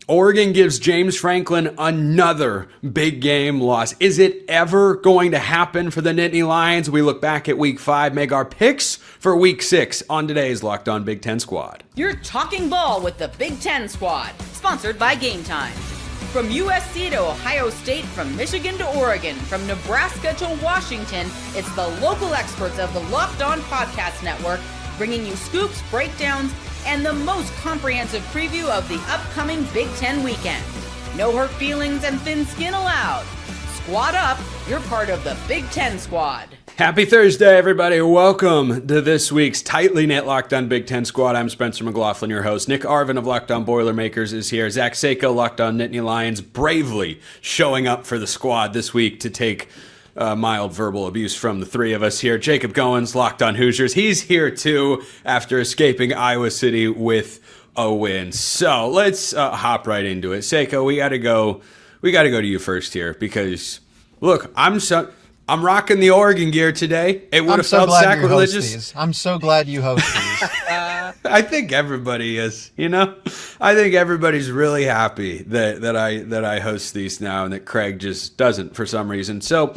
Oregon gives James Franklin another big game loss. Is it ever going to happen for the Nittany Lions? We look back at week 5, make our picks for week 6 on today's Locked On Big Ten Squad. You're talking ball with the Big Ten Squad, sponsored by Game Time. From USC to Ohio State, from Michigan to Oregon, from Nebraska to Washington, it's the local experts of the Locked On Podcast Network bringing you scoops, breakdowns, and the most comprehensive preview of the upcoming Big Ten weekend. No hurt feelings and thin skin allowed. Squad up, you're part of the Big Ten Squad. Happy Thursday, everybody. Welcome to this week's tightly knit Locked On Big Ten Squad. I'm Spencer McLaughlin, your host. Nick Arvin of Locked On Boilermakers is here. Zach Sako, Locked On Nittany Lions, bravely showing up for the squad this week to take mild verbal abuse from the three of us here. Jacob Goins, Locked On Hoosiers. He's here too after escaping Iowa City with a win. So let's hop right into it. Sako, we gotta go to you first here because look, I'm rocking the Oregon gear today. It would have felt sacrilegious. I'm so glad you host these. I think everybody is, I think everybody's really happy that I host these now and that Craig just doesn't for some reason. So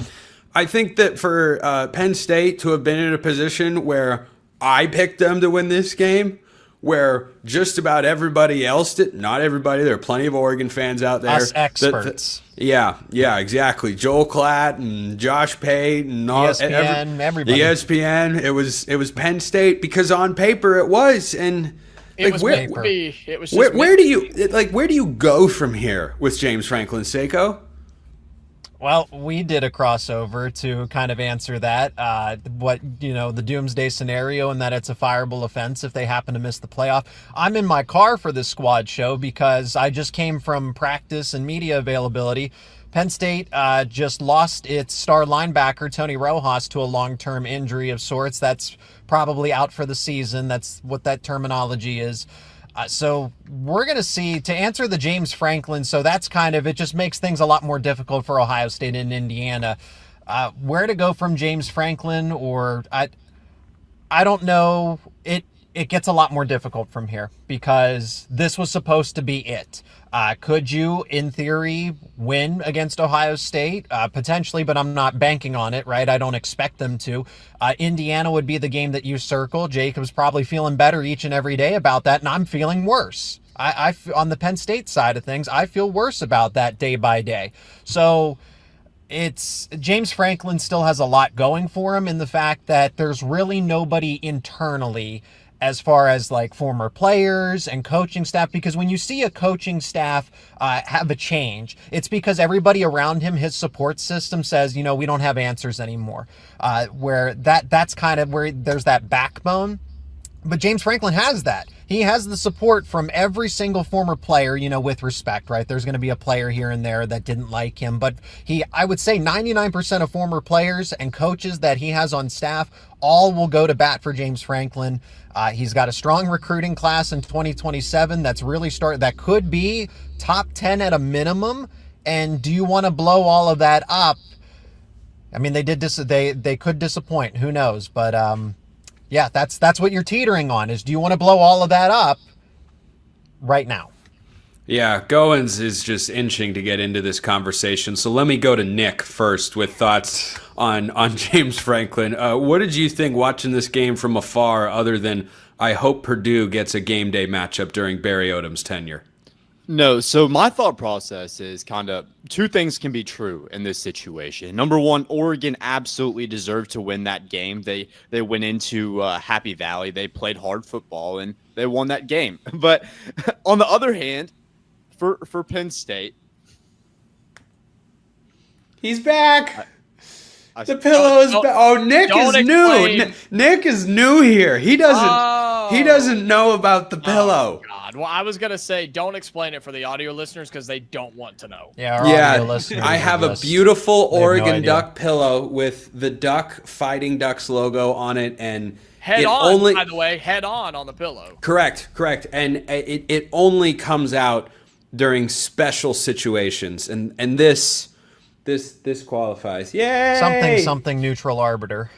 I think that for Penn State to have been in a position where I picked them to win this game, where just about everybody else did, not everybody, there are plenty of Oregon fans out there. Us experts. Yeah, exactly. Joel Klatt and Josh Pate and all, ESPN, everybody. The ESPN. It was Penn State because on paper it was, and It was paper. It was just where do you go from here with James Franklin, Sako? Well, we did a crossover to kind of answer that, the doomsday scenario and that it's a fireable offense if they happen to miss the playoff. I'm in my car for this squad show because I just came from practice and media availability. Penn State just lost its star linebacker, Tony Rojas, to a long-term injury of sorts. That's probably out for the season. That's what that terminology is. So we're going to see, to answer the James Franklin, so that's kind of, it just makes things a lot more difficult for Ohio State and Indiana. Where to go from James Franklin, or I don't know. It gets a lot more difficult from here because this was supposed to be it. Could you, in theory, win against Ohio State? Potentially, but I'm not banking on it, right? I don't expect them to. Indiana would be the game that you circle. Jacob's probably feeling better each and every day about that, and I'm feeling worse. On the Penn State side of things, I feel worse about that day by day. So it's James Franklin still has a lot going for him in the fact that there's really nobody internally as far as like former players and coaching staff, because when you see a coaching staff have a change, it's because everybody around him, his support system says, we don't have answers anymore. Where that's kind of where there's that backbone. But James Franklin has that. He has the support from every single former player, with respect, right? There's going to be a player here and there that didn't like him, but I would say 99% of former players and coaches that he has on staff all will go to bat for James Franklin. He's got a strong recruiting class in 2027 that could be top 10 at a minimum. And do you want to blow all of that up? I mean, they could disappoint. Who knows? But yeah, that's what you're teetering on is, do you want to blow all of that up right now? Yeah, Goins is just inching to get into this conversation. So let me go to Nick first with thoughts on James Franklin. What did you think watching this game from afar, other than I hope Purdue gets a game day matchup during Barry Odom's tenure? No, so my thought process is kind of two things can be true in this situation. Number one, Oregon absolutely deserved to win that game. They went into Happy Valley. They played hard football, and they won that game. But on the other hand, for Penn State, he's back. The pillow is back. Oh, Nick is new. Nick is new here. He doesn't know about the pillow. Oh, God. Well, I was going to say, don't explain it for the audio listeners because they don't want to know. Yeah, our audio listeners I have a just, beautiful Oregon no Duck pillow with the Duck Fighting Ducks logo on it, and Head on, by the way, head on the pillow. Correct. And it only comes out during special situations, and this qualifies. Yay! Something neutral arbiter.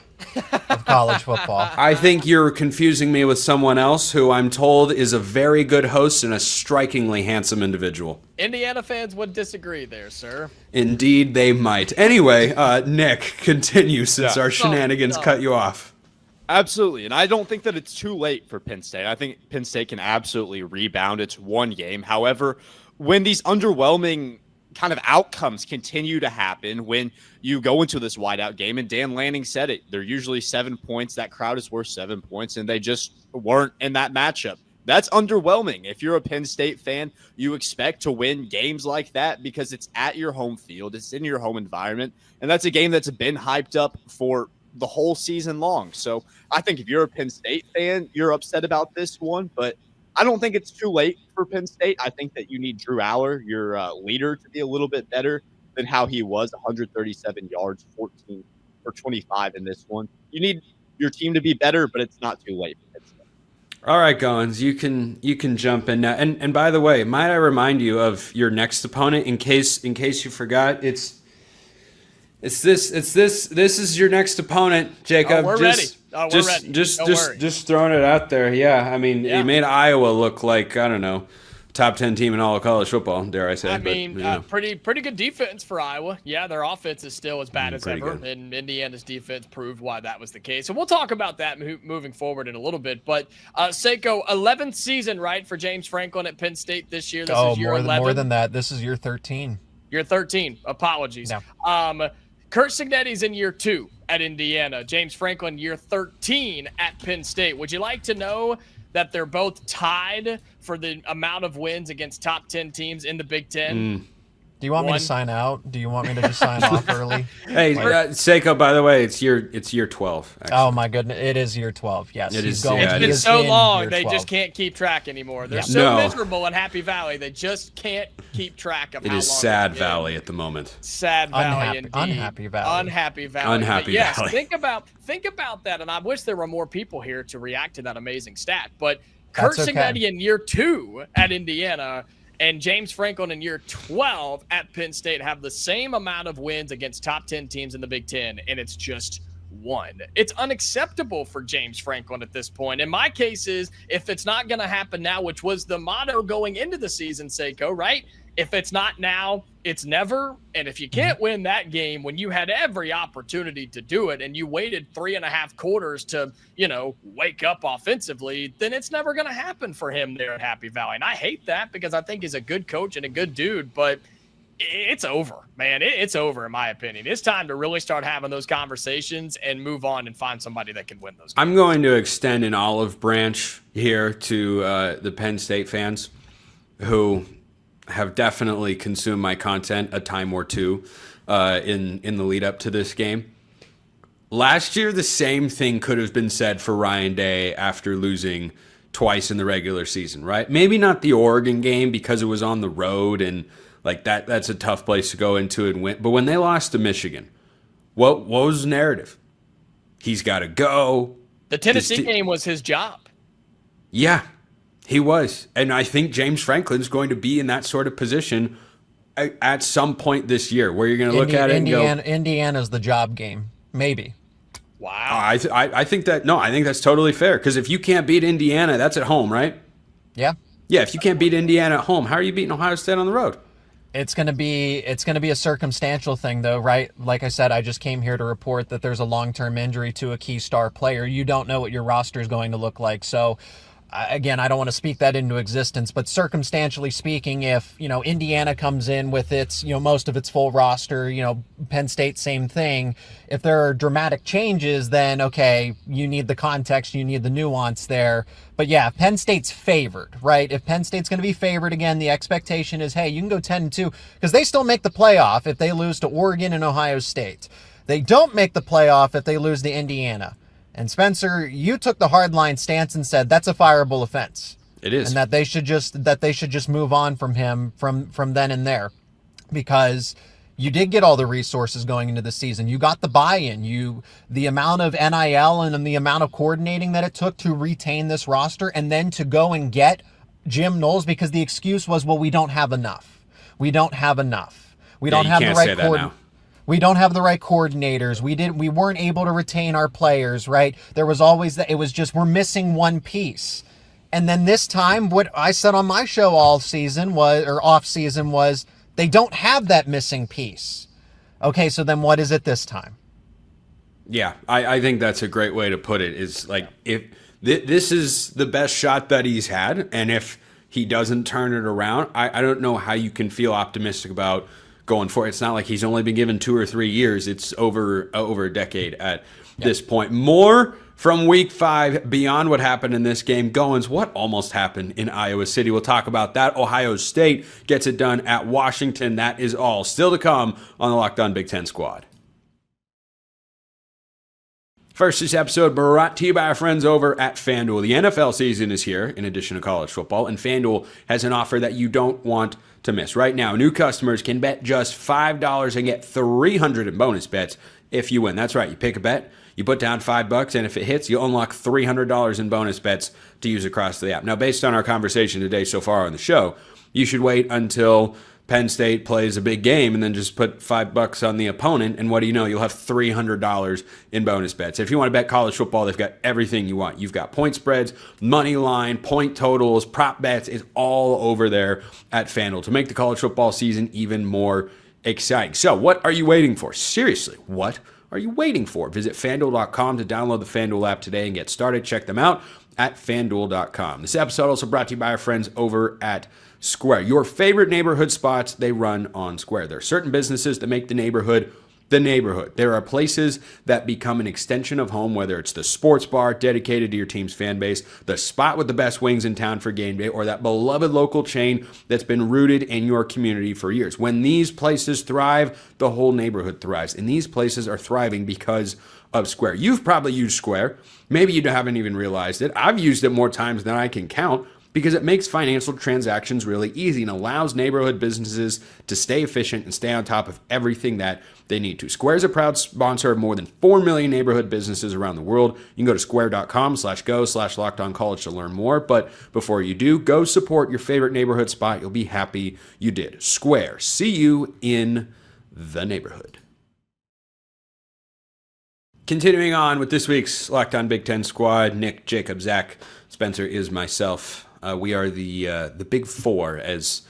of college football. I think you're confusing me with someone else who I'm told is a very good host and a strikingly handsome individual. Indiana fans would disagree there, sir. Indeed, they might. Anyway, Nick, continue since our shenanigans cut you off. Absolutely. And I don't think that it's too late for Penn State. I think Penn State can absolutely rebound. It's one game. However, when these underwhelming kind of outcomes continue to happen, when you go into this whiteout game, and Dan Lanning said it, they're usually 7 points. That crowd is worth 7 points, and they just weren't in that matchup. That's underwhelming. If you're a Penn State fan, you expect to win games like that because it's at your home field. It's in your home environment. And that's a game that's been hyped up for the whole season long. So I think if you're a Penn State fan, you're upset about this one, but I don't think it's too late for Penn State. I think that you need Drew Aller, your leader, to be a little bit better than how he was, 137 yards, 14 for 25 in this one. You need your team to be better, but it's not too late for Penn State. All right, Goins, you can jump in now. And by the way, might I remind you of your next opponent in case you forgot? This is your next opponent, Jacob. We're ready. We're ready. Just throwing it out there. Yeah, I mean, you made Iowa look like, I don't know, top 10 team in all of college football, dare I say. Pretty good defense for Iowa. Yeah, their offense is still as bad as ever, good. And Indiana's defense proved why that was the case. So we'll talk about that moving forward in a little bit. But Seiko, 11th season, right, for James Franklin at Penn State this year. This is year 11. More than that. This is year 13. Year 13. Apologies. No. Curt Cignetti's in year 2 at Indiana. James Franklin, year 13 at Penn State. Would you like to know that they're both tied for the amount of wins against top 10 teams in the Big Ten? Do you want me to sign out? Do you want me to just sign off early? Hey, Seiko, by the way, it's year 12. Actually. Oh my goodness, it is year 12. Yes, it is. It's been so long they just can't keep track anymore. They're so miserable in Happy Valley, they just can't keep track of. It is Sad Valley at the moment. Sad Valley, indeed. Unhappy Valley. Unhappy Valley. Unhappy yes, Valley. Think about that, and I wish there were more people here to react to that amazing stat. But Curt Cignetti in year 2 at Indiana and James Franklin in year 12 at Penn State have the same amount of wins against top 10 teams in the Big Ten, and it's just 1. It's unacceptable for James Franklin at this point. In my case is, if it's not going to happen now, which was the motto going into the season, Seiko, right? If it's not now, it's never. And if you can't win that game when you had every opportunity to do it and you waited 3.5 quarters to, wake up offensively, then it's never going to happen for him there at Happy Valley. And I hate that because I think he's a good coach and a good dude, but it's over, man. It's over, in my opinion. It's time to really start having those conversations and move on and find somebody that can win those games. I'm going to extend an olive branch here to the Penn State fans who have definitely consumed my content a time or two in the lead up to this game. Last year, the same thing could have been said for Ryan Day after losing twice in the regular season, right? Maybe not the Oregon game because it was on the road and like that's a tough place to go into and win. But when they lost to Michigan, what was the narrative? He's got to go. The Tennessee game was his job. Yeah, he was. And I think James Franklin's going to be in that sort of position at some point this year where you're going to look at it and go, Indiana's the job game. Maybe. Wow. I think that's totally fair because if you can't beat Indiana, that's at home, right? Yeah. Yeah, if you can't beat Indiana at home, how are you beating Ohio State on the road? It's gonna be a circumstantial thing, though, right? Like I said, I just came here to report that there's a long-term injury to a key star player. You don't know what your roster is going to look like, so. Again, I don't want to speak that into existence, but circumstantially speaking, if, Indiana comes in with its, most of its full roster, Penn State, same thing. If there are dramatic changes, then, okay, you need the context, you need the nuance there. But yeah, Penn State's favored, right? If Penn State's going to be favored again, the expectation is, hey, you can go 10-2 because they still make the playoff if they lose to Oregon and Ohio State. They don't make the playoff if they lose to Indiana. And Spencer, you took the hardline stance and said that's a fireable offense. It is, and that they should just move on from him from then and there, because you did get all the resources going into the season. You got the buy-in, the amount of NIL and the amount of coordinating that it took to retain this roster, and then to go and get Jim Knowles because the excuse was, well, we don't have enough. We don't have enough. We don't have the right coordinator. We don't have the right coordinators. We weren't able to retain our players, right? There was always that. It was just, we're missing one piece. And then this time, what I said on my show all season was, or off season was, they don't have that missing piece. Okay, so then what is it this time? Yeah, I think that's a great way to put it. Is like, if this is the best shot that he's had, and if he doesn't turn it around, I don't know how you can feel optimistic about going for it. It's not like he's only been given 2 or 3 years. It's over a decade at this point. More from week 5 beyond what happened in this game. Goins, what almost happened in Iowa City? We'll talk about that. Ohio State gets it done at Washington. That is all still to come on the Locked On Big Ten Squad. First, this episode brought to you by our friends over at FanDuel. The NFL season is here, in addition to college football, and FanDuel has an offer that you don't want to miss. Right now, new customers can bet just $5 and get $300 in bonus bets if you win. That's right, you pick a bet, you put down $5, and if it hits, you unlock $300 in bonus bets to use across the app. Now, based on our conversation today so far on the show, you should wait until Penn State plays a big game and then just put $5 on the opponent, and what do you know? You'll have $300 in bonus bets. If you want to bet college football, they've got everything you want. You've got point spreads, money line, point totals, prop bets. It's all over there at FanDuel to make the college football season even more exciting. So what are you waiting for? Seriously, what are you waiting for? Visit FanDuel.com to download the FanDuel app today and get started. Check them out at FanDuel.com. This episode also brought to you by our friends over at Square. Your favorite neighborhood spots, they run on Square. There are certain businesses that make the neighborhood the neighborhood. There are places that become an extension of home, whether it's the sports bar dedicated to your team's fan base, the spot with the best wings in town for game day, or that beloved local chain that's been rooted in your community for years. When these places thrive, the whole neighborhood thrives. And these places are thriving because of Square. You've probably used Square. Maybe you haven't even realized it. I've used it more times than I can count, because it makes financial transactions really easy and allows neighborhood businesses to stay efficient and stay on top of everything that they need to. Square is a proud sponsor of more than 4 million neighborhood businesses around the world. You can go to square.com/go/lockedoncollege to learn more. But before you do, go support your favorite neighborhood spot. You'll be happy you did. Square. See you in the neighborhood. Continuing on with this week's Locked On Big Ten Squad, Nick, Jacob, Zach, Spencer is myself. We are the Big Four, as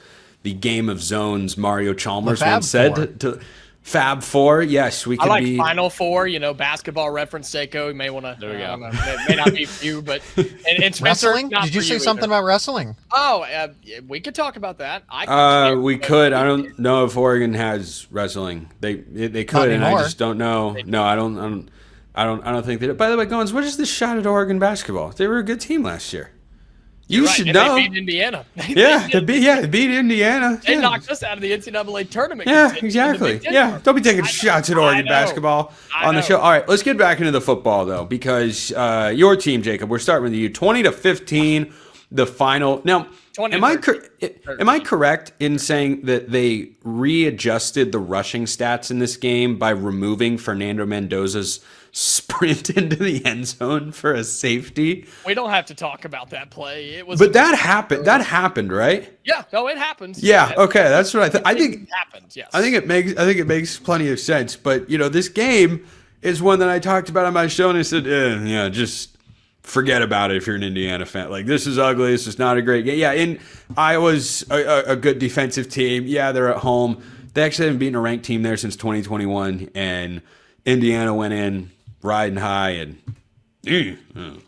the Game of Zones Mario Chalmers once said. To Fab Four, yes, we could be. Final Four, basketball reference, Seiko. You may want to. There we go. It may not be for you, but and Spencer, wrestling. Did you say something about wrestling? Oh, we could talk about that. We could. I don't know if Oregon has wrestling. They could, and I just don't know. No, I don't think they do. By the way, Goins, what is this shot at Oregon basketball? They were a good team last year. You should know. They beat Indiana. They beat Indiana. They knocked us out of the NCAA tournament. Yeah, exactly. Yeah, don't be taking shots at Oregon basketball on the show. All right, let's get back into the football, though, because your team, Jacob, we're starting with you. 20-15, the final. Now, am I correct in saying that they readjusted the rushing stats in this game by removing Fernando Mendoza's sprint into the end zone for a safety? We don't have to talk about that play. It was, but that happened. That happened, right? Yeah. No, it happened. Yeah. Okay, that's what I think. It happened. Yes. I think it makes plenty of sense. But this game is one that I talked about on my show, and I said, just forget about it if you're an Indiana fan. Like, this is ugly. This is not a great game. Yeah. And Iowa's a good defensive team. Yeah, they're at home. They actually haven't beaten a ranked team there since 2021, and Indiana went in riding high, and it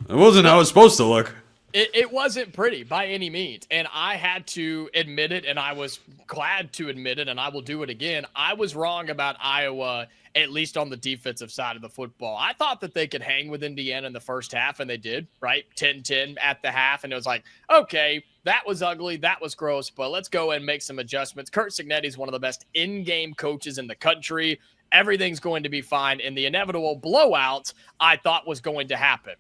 wasn't how it was supposed to look. It wasn't pretty by any means, and I had to admit it, and I was glad to admit it, and I will do it again. I was wrong about Iowa, at least on the defensive side of the football. I thought that they could hang with Indiana in the first half, and they did, right? 10-10 at the half, and it was like, okay, that was ugly, that was gross, but let's go and make some adjustments. Curt Cignetti is one of the best in-game coaches in the country. Everything's going to be fine, and the inevitable blowout I thought was going to happen.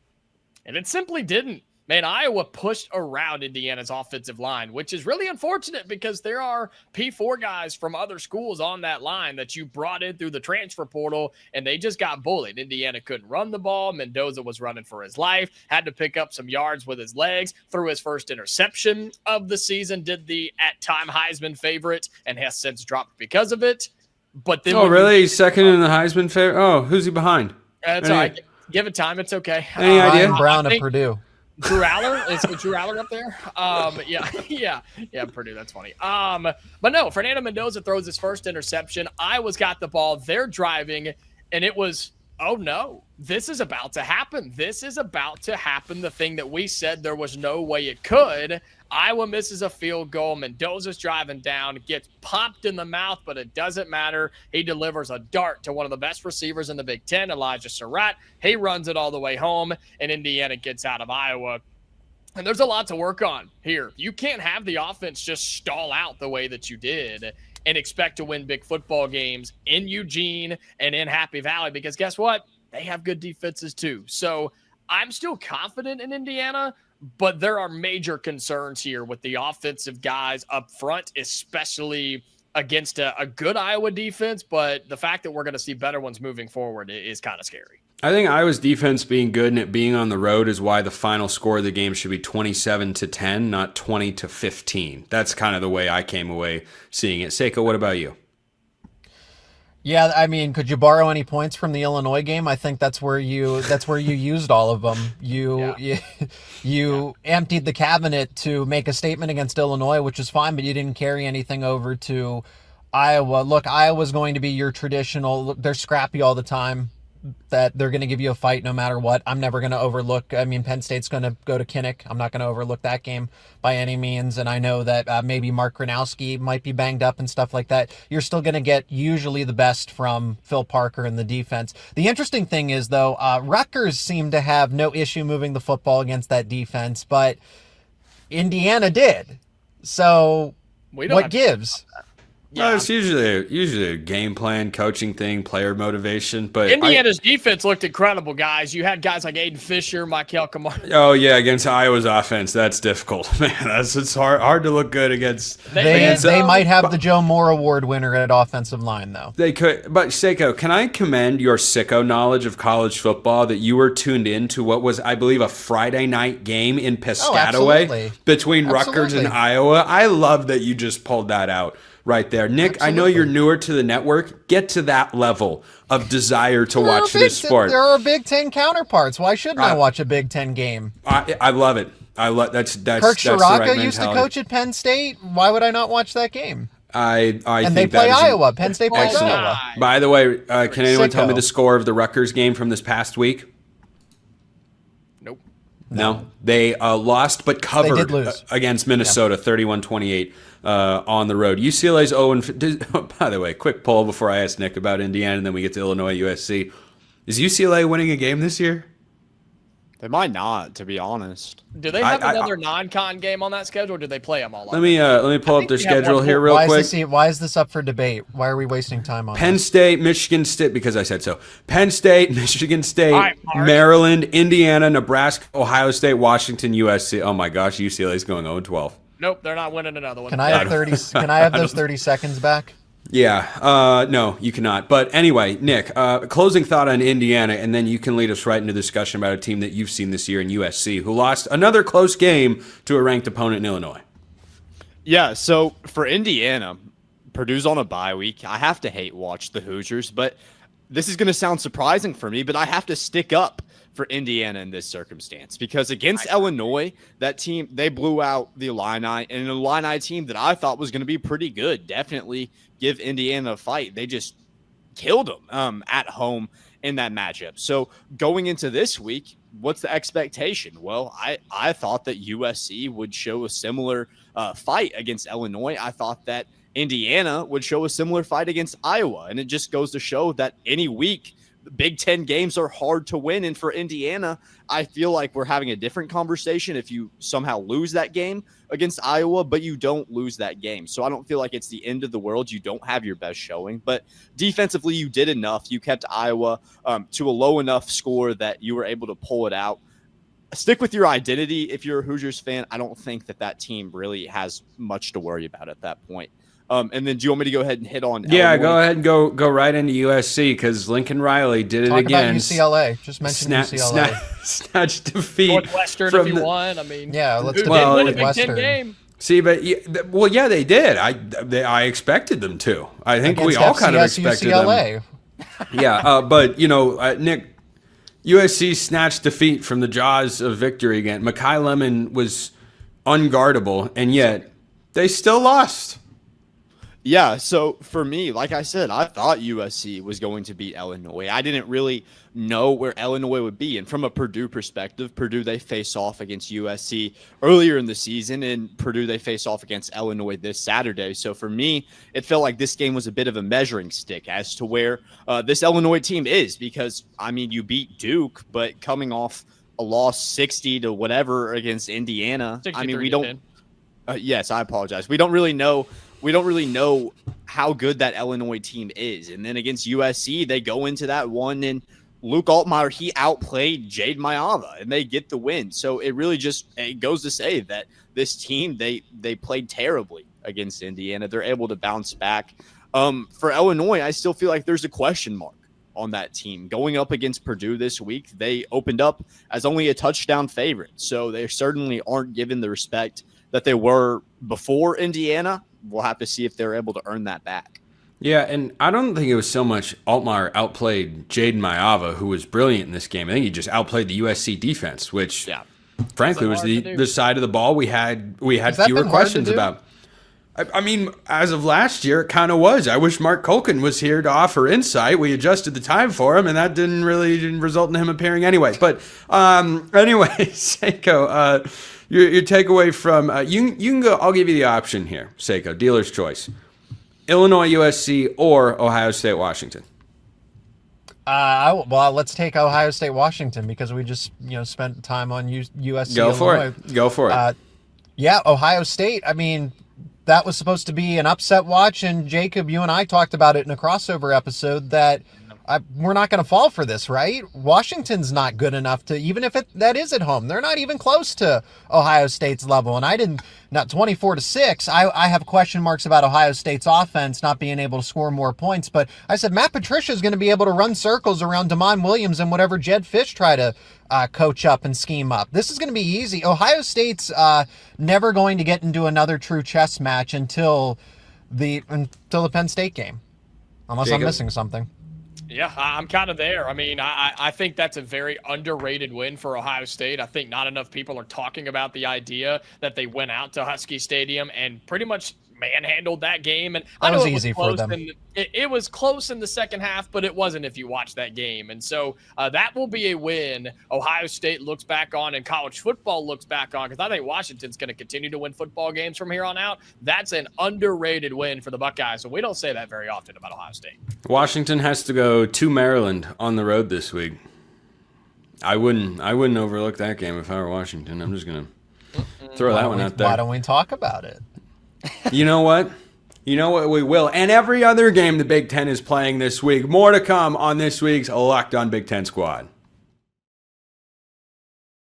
And it simply didn't. Man, Iowa pushed around Indiana's offensive line, which is really unfortunate because there are P4 guys from other schools on that line that you brought in through the transfer portal, and they just got bullied. Indiana couldn't run the ball. Mendoza was running for his life, had to pick up some yards with his legs, threw his first interception of the season, did the at-time Heisman favorite, and has since dropped because of it. But then Oh, really? He's second in the Heisman favorite? Oh, who's he behind? That's all right. Give it time. It's okay. Any idea? Ryan Brown of Purdue. Drew Aller? Is Drew Aller up there? Yeah, Purdue. That's funny. But no, Fernando Mendoza throws his first interception. Iowa's got the ball. They're driving, and it was, oh no, this is about to happen. This is about to happen. The thing that we said there was no way it could. Iowa misses a field goal. Mendoza's driving down, gets popped in the mouth, but it doesn't matter. He delivers a dart to one of the best receivers in the Big Ten, Elijah Surratt. He runs it all the way home, and Indiana gets out of Iowa. And there's a lot to work on here. You can't have the offense just stall out the way that you did and expect to win big football games in Eugene and in Happy Valley, because guess what? They have good defenses too. So I'm still confident in Indiana, but there are major concerns here with the offensive guys up front, especially against a good Iowa defense. But the fact that we're going to see better ones moving forward is kind of scary. I think Iowa's defense being good and it being on the road is why the final score of the game should be 27-10, not 20-15. That's kind of the way I came away seeing it. Seiko, what about you? Yeah, I mean, could you borrow any points from the Illinois game? I think that's where you used all of them. You emptied the cabinet to make a statement against Illinois, which is fine, but you didn't carry anything over to Iowa. Look, Iowa's going to be your traditional. They're scrappy all the time. That they're going to give you a fight no matter what. I'm never going to overlook. I mean, Penn State's going to go to Kinnick. I'm not going to overlook that game by any means. And I know that maybe Mark Gronowski might be banged up and stuff like that. You're still going to get usually the best from Phil Parker in the defense. The interesting thing is, though, Rutgers seemed to have no issue moving the football against that defense, but Indiana did. So what gives? Yeah. No, it's usually a game plan, coaching thing, player motivation. But Indiana's defense looked incredible, guys. You had guys like Aiden Fisher, Michael Kamara. Oh yeah, against Iowa's offense, that's difficult, man. It's hard to look good against. They might have the Joe Moore Award winner at offensive line, though. They could, but Seiko, can I commend your sicko knowledge of college football that you were tuned in to what was, I believe, a Friday night game in Piscataway between Rutgers and Iowa. I love that you just pulled that out. Right there. Nick, absolutely. I know you're newer to the network. Get to that level of desire to watch this sport. There are Big Ten counterparts. Why shouldn't I watch a Big Ten game? I love it. That's Kirk Ciarrocca used to coach at Penn State. Why would I not watch that game? I and think they play Iowa. Penn State plays Iowa. By the way, can anyone tell me the score of the Rutgers game from this past week? Nope. No. They lost but covered they did lose. Against Minnesota, 31-28. On the road. UCLA's 0-5. By the way, quick poll before I ask Nick about Indiana, and then we get to Illinois, USC. Is UCLA winning a game this year? They might not, to be honest. Do they have another non-con game on that schedule, or do they play them all? Let me pull up their schedule here real quick. Why is this up for debate? Why are we wasting time on Penn State, Michigan State, because I said so. Penn State, Michigan State, Maryland, Indiana, Nebraska, Ohio State, Washington, USC. Oh my gosh, UCLA's going 0-12. Nope, they're not winning another one. Can I have 30? Can I have those 30 seconds back? Yeah, no, you cannot. But anyway, Nick, closing thought on Indiana, and then you can lead us right into discussion about a team that you've seen this year in USC, who lost another close game to a ranked opponent in Illinois. Yeah, so for Indiana, Purdue's on a bye week. I have to hate watch the Hoosiers, but this is going to sound surprising for me, but I have to stick up for Indiana in this circumstance, because against Illinois, that team, they blew out the Illini, and an Illini team that I thought was going to be pretty good. Definitely give Indiana a fight. They just killed them at home in that matchup. So going into this week, what's the expectation? Well, I thought that USC would show a similar fight against Illinois. I thought that Indiana would show a similar fight against Iowa, and it just goes to show that any week, Big Ten games are hard to win. And for Indiana, I feel like we're having a different conversation if you somehow lose that game against Iowa, but you don't lose that game. So I don't feel like it's the end of the world. You don't have your best showing, but defensively you did enough. You kept Iowa to a low enough score that you were able to pull it out. Stick with your identity. If you're a Hoosiers fan, I don't think that team really has much to worry about at that point. And then do you want me to go ahead and hit on Yeah, Illinois? go ahead and go right into USC, because Lincoln Riley did it again. Talk about UCLA. Just mention UCLA. Snatch defeat. Northwestern, if you want. I mean, yeah, let's win a Big Ten game. See, but yeah, they did. I expected them to. I think we all kind of expected them. Yeah, but Nick, USC snatched defeat from the jaws of victory again. Mekhi Lemon was unguardable, and yet they still lost. Yeah, so for me, like I said, I thought USC was going to beat Illinois. I didn't really know where Illinois would be. And from a Purdue perspective, Purdue, they face off against USC earlier in the season, and Purdue, they face off against Illinois this Saturday. So for me, it felt like this game was a bit of a measuring stick as to where this Illinois team is, because, I mean, you beat Duke, but coming off a loss 60 to whatever against Indiana, I mean, we don't yes, I apologize. We don't really know how good that Illinois team is. And then against USC, they go into that one, and Luke Altmaier, he outplayed Jade Mayava, and they get the win. So it really it goes to say that this team, they played terribly against Indiana. They're able to bounce back. For Illinois, I still feel like there's a question mark on that team. Going up against Purdue this week, they opened up as only a touchdown favorite. So they certainly aren't given the respect that they were before Indiana. We'll have to see if they're able to earn that back. Yeah, and I don't think it was so much Altmaier outplayed Jaden Mayava, who was brilliant in this game. I think he just outplayed the USC defense, which, frankly, was the side of the ball we had fewer questions about. I mean, as of last year, it kind of was. I wish Mark Culkin was here to offer insight. We adjusted the time for him, and that didn't result in him appearing anyway. But anyway, Seiko, your takeaway from you can go. I'll give you the option here, Seiko. Dealer's choice: Illinois, USC, or Ohio State, Washington. Well, let's take Ohio State, Washington, because we just spent time on USC. Go for it. Go for it. Yeah, Ohio State. I mean, that was supposed to be an upset watch, and Jacob, you and I talked about it in a crossover episode that we're not going to fall for this, right? Washington's not good enough to, even if that is at home, they're not even close to Ohio State's level. And not 24-6. I have question marks about Ohio State's offense not being able to score more points. But I said Matt Patricia is going to be able to run circles around Damon Williams and whatever Jed Fish try to coach up and scheme up. This is going to be easy. Ohio State's never going to get into another true chess match until the Penn State game, unless Jacob. I'm missing something. Yeah, I'm kind of there. I mean, I think that's a very underrated win for Ohio State. I think not enough people are talking about the idea that they went out to Husky Stadium and pretty much manhandled that game. And I know it was easy for them. It was close in the second half, but it wasn't if you watch that game. And so that will be a win Ohio State looks back on and college football looks back on, because I think Washington's going to continue to win football games from here on out. That's an underrated win for the Buckeyes. So we don't say that very often about Ohio State. Washington has to go to Maryland on the road this week. I wouldn't overlook that game if I were Washington. I'm just going to throw that one out there. Why don't we talk about it? You know what? We will. And every other game the Big Ten is playing this week. More to come on this week's Locked On Big Ten Squad.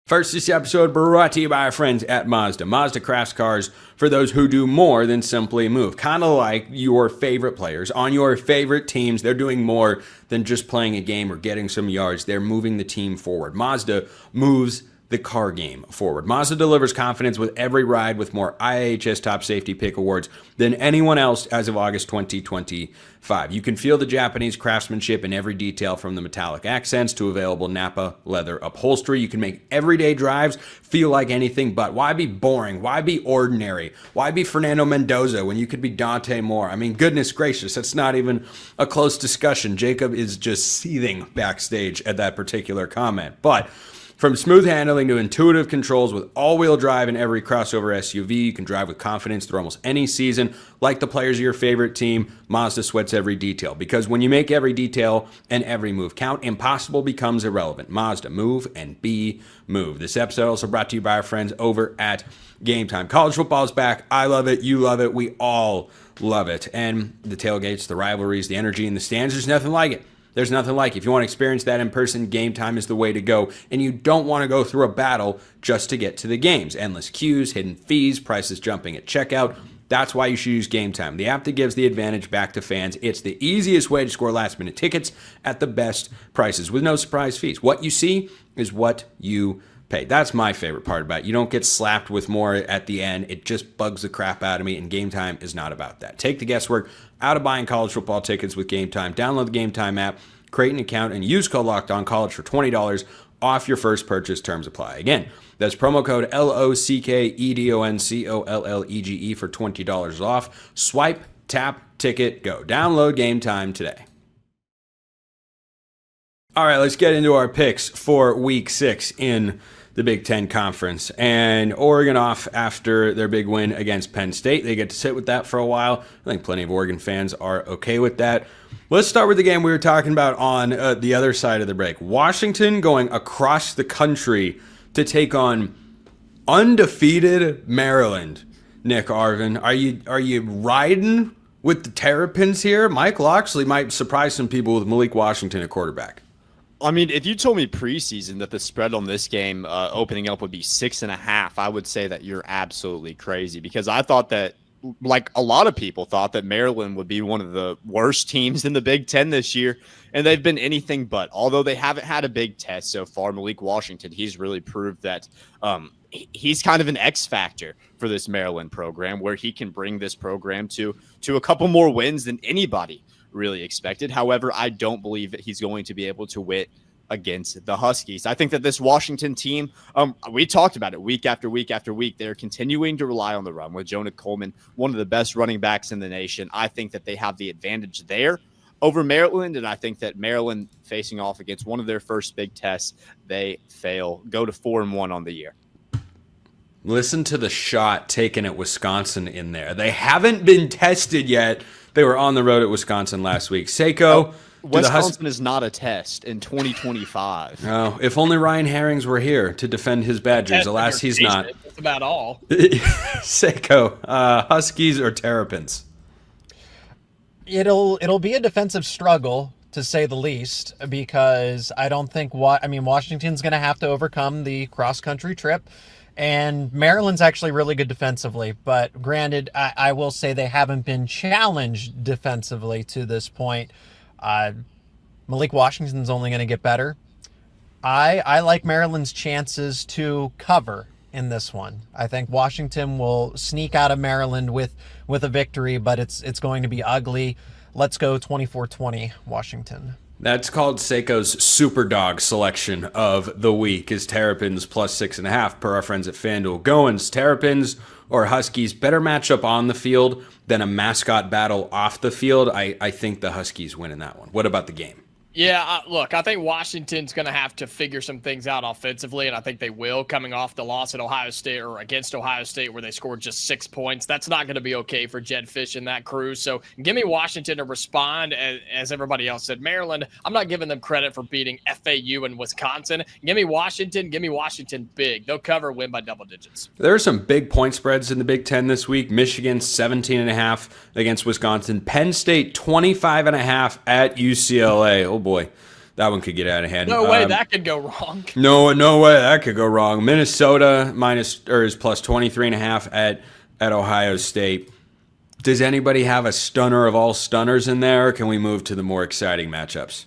First, this episode brought to you by our friends at Mazda. Mazda crafts cars for those who do more than simply move. Kind of like your favorite players on your favorite teams. They're doing more than just playing a game or getting some yards. They're moving the team forward. Mazda moves the car game forward. Mazda delivers confidence with every ride, with more IHS Top Safety Pick awards than anyone else as of August 2025. You can feel the Japanese craftsmanship in every detail, from the metallic accents to available Nappa leather upholstery. You can make everyday drives feel like anything but. Why be boring? Why be ordinary? Why be Fernando Mendoza when you could be Dante Moore? I mean, goodness gracious, that's not even a close discussion. Jacob is just seething backstage at that particular comment. But from smooth handling to intuitive controls, with all-wheel drive in every crossover SUV, you can drive with confidence through almost any season. Like the players of your favorite team, Mazda sweats every detail. Because when you make every detail and every move count, impossible becomes irrelevant. Mazda, move and be moved. This episode also brought to you by our friends over at Game Time. College football is back. I love it. You love it. We all love it. And the tailgates, the rivalries, the energy in the stands, there's nothing like it. There's nothing like it. If you want to experience that in person, Game Time is the way to go. And you don't want to go through a battle just to get to the games. Endless queues, hidden fees, prices jumping at checkout. That's why you should use Game Time, the app that gives the advantage back to fans. It's the easiest way to score last-minute tickets at the best prices with no surprise fees. What you see is what you pay. That's my favorite part about it. You don't get slapped with more at the end. It just bugs the crap out of me, and Game Time is not about that. Take the guesswork out of buying college football tickets with Game Time. Download the Game Time app, create an account, and use code LOCKEDONCollege for $20 off your first purchase. Terms apply. Again, that's promo code LOCKEDONCOLLEGE for $20 off. Swipe, tap, ticket, go. Download Game Time today. All right, let's get into our picks for Week 6 in the Big Ten Conference. And Oregon off after their big win against Penn State. They get to sit with that for a while. I think plenty of Oregon fans are okay with that. Let's start with the game we were talking about on the other side of the break. Washington going across the country to take on undefeated Maryland. Nick Arvin, are you riding with the Terrapins here? Mike Locksley might surprise some people with Malik Washington at quarterback. I mean, if you told me preseason that the spread on this game opening up would be 6.5, I would say that you're absolutely crazy, because I thought that, like a lot of people thought, that Maryland would be one of the worst teams in the Big Ten this year, and they've been anything but. Although they haven't had a big test so far, Malik Washington, he's really proved that he's kind of an X factor for this Maryland program, where he can bring this program to a couple more wins than anybody really expected. However, I don't believe that he's going to be able to win against the Huskies. I think that this Washington team, we talked about it week after week after week, they're continuing to rely on the run with Jonah Coleman, one of the best running backs in the nation. I think that they have the advantage there over Maryland, and I think that Maryland, facing off against one of their first big tests, they fail, go to 4-1 on the year. Listen to the shot taken at Wisconsin in there. They haven't been tested yet. They were on the road at Wisconsin last week. Seiko. Wisconsin is not a test in 2025. Oh, if only Ryan Herrings were here to defend his Badgers. Alas, he's not. That's about all. Seiko, Huskies or Terrapins? It'll be a defensive struggle, to say the least, because I don't think Washington's going to have to overcome the cross-country trip. And Maryland's actually really good defensively, but granted, I will say they haven't been challenged defensively to this point. Malik Washington's only going to get better. I like Maryland's chances to cover in this one. I think Washington will sneak out of Maryland with a victory, but it's going to be ugly. Let's go 24-20 Washington. That's called Seiko's Superdog selection of the week, is Terrapins plus 6.5 per our friends at FanDuel. Goins, Terrapins or Huskies, better matchup on the field than a mascot battle off the field. I think the Huskies win in that one. What about the game? Yeah, look, I think Washington's going to have to figure some things out offensively, and I think they will, coming off the loss at Ohio State or against Ohio State where they scored just 6 points. That's not going to be okay for Jed Fish and that crew. So give me Washington to respond. As everybody else said, Maryland, I'm not giving them credit for beating FAU and Wisconsin. Give me Washington big. They'll cover, win by double digits. There are some big point spreads in the Big Ten this week. Michigan 17.5 against Wisconsin. Penn State 25.5 at UCLA. Oh boy, that one could get out of hand. No way that could go wrong. No way that could go wrong. Minnesota is plus 23.5 at Ohio State. Does anybody have a stunner of all stunners in there, or can we move to the more exciting matchups?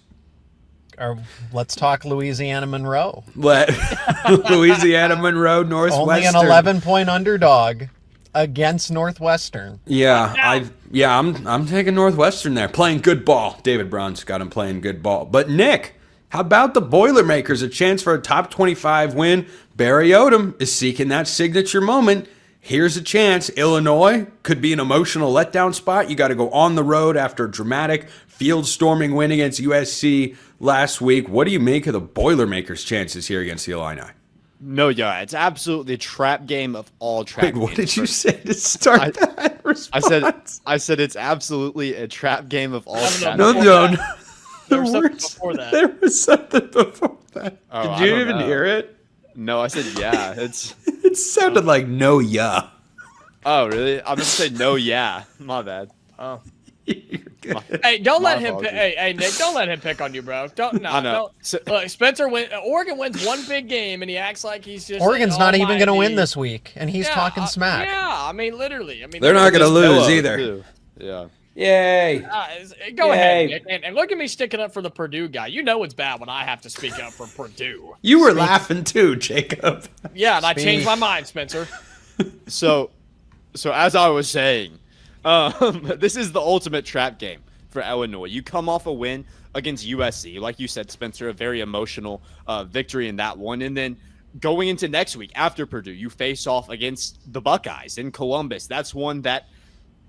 Let's talk Louisiana Monroe. Louisiana Monroe, Northwestern. Only an 11-point underdog against Northwestern. I'm taking Northwestern there. Playing good ball. David Brown's got him playing good ball. But Nick, how about the Boilermakers? A chance for a top 25 win. Barry Odom is seeking that signature moment. Here's a chance. Illinois could be an emotional letdown spot. You got to go on the road after a dramatic field storming win against USC last week. What do you make of the Boilermakers' chances here against the Illini? No, yeah, it's absolutely a trap game of all trap games. Wait, what did you say to start that response? I said it's absolutely a trap game of all trap games. No. There was something before that. There was something before that. Oh, Did you even hear it? No, I said yeah. It sounded like no, yeah. Oh, really? I'm just saying no, yeah. My bad. Oh. Hey, don't let him. Hey, Nick, don't let him pick on you, bro. Don't. Look, Spencer Oregon wins one big game, and he acts like he's just. Oregon's not even going to win this week, and he's talking smack. Yeah, I mean, literally. They're not going to lose either. Yeah. Yay. Go ahead, Yay. Nick, and look at me sticking up for the Purdue guy. You know it's bad when I have to speak up for Purdue. You were laughing too, Jacob. Yeah, and I changed my mind, Spencer. So as I was saying, this is the ultimate trap game for Illinois. You come off a win against USC, like you said, Spencer, a very emotional victory in that one, and then going into next week after Purdue, you face off against the Buckeyes in Columbus. That's one that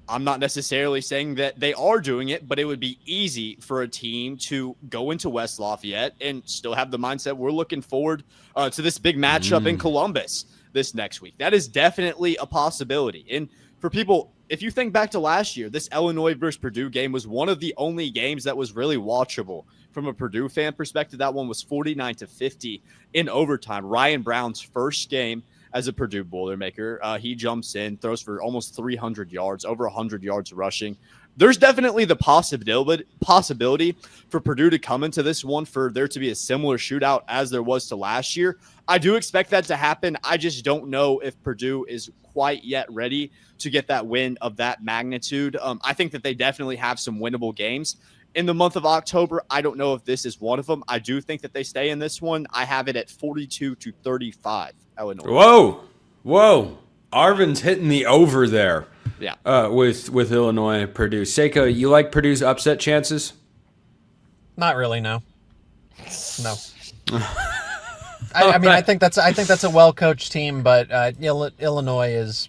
I'm not necessarily saying that they are doing it, but it would be easy for a team to go into West Lafayette and still have the mindset we're looking forward to this big matchup in Columbus this next week. That is definitely a possibility. And for people, if you think back to last year, this Illinois versus Purdue game was one of the only games that was really watchable from a Purdue fan perspective. That one was 49-50 in overtime. Ryan Brown's first game as a Purdue Boilermaker. He jumps in, throws for almost 300 yards, over 100 yards rushing. There's definitely the possibility for Purdue to come into this one for there to be a similar shootout as there was to last year. I do expect that to happen. I just don't know if Purdue is quite yet ready to get that win of that magnitude. I think that they definitely have some winnable games in the month of October. I don't know if this is one of them. I do think that they stay in this one. I have it at 42-35, Illinois. Whoa. Arvin's hitting the over there. Yeah. With Illinois, Purdue. Seiko, you like Purdue's upset chances? Not really, no. No. I think that's a well-coached team, but Illinois is.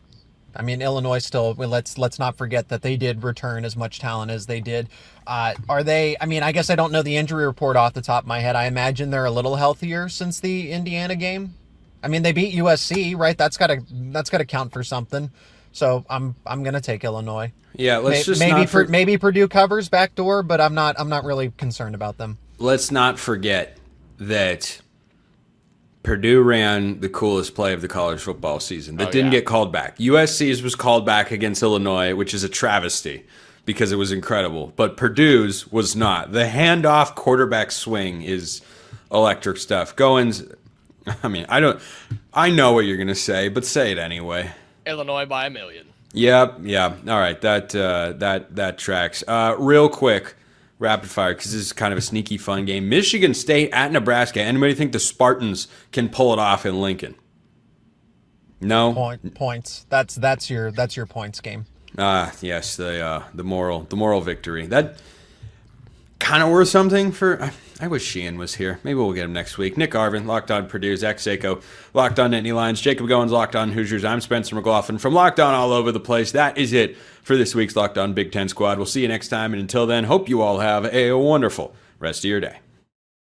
I mean, Illinois still. Let's not forget that they did return as much talent as they did. Are they? I mean, I guess I don't know the injury report off the top of my head. I imagine they're a little healthier since the Indiana game. I mean, they beat USC, right? That's gotta count for something. So I'm gonna take Illinois. Yeah, maybe Purdue covers backdoor, but I'm not really concerned about them. Let's not forget that Purdue ran the coolest play of the college football season that didn't get called back. USC's was called back against Illinois, which is a travesty because it was incredible. But Purdue's was not. The handoff quarterback swing is electric stuff. I know what you're going to say, but say it anyway. Illinois by 1,000,000. Yep. Yeah. All right. That tracks. Real quick, rapid fire, because this is kind of a sneaky fun game. Michigan State at Nebraska. Anybody think the Spartans can pull it off in Lincoln? No. Points. That's your points game. Yes. The moral victory. That kind of worth something for. I wish Sheehan was here. Maybe we'll get him next week. Nick Arvin, Locked On Purdue. Zach Seiko, Locked On Nittany Lions. Jacob Goins, Locked On Hoosiers. I'm Spencer McLaughlin from Locked On All Over the Place. That is it for this week's Locked On Big Ten Squad. We'll see you next time. And until then, hope you all have a wonderful rest of your day.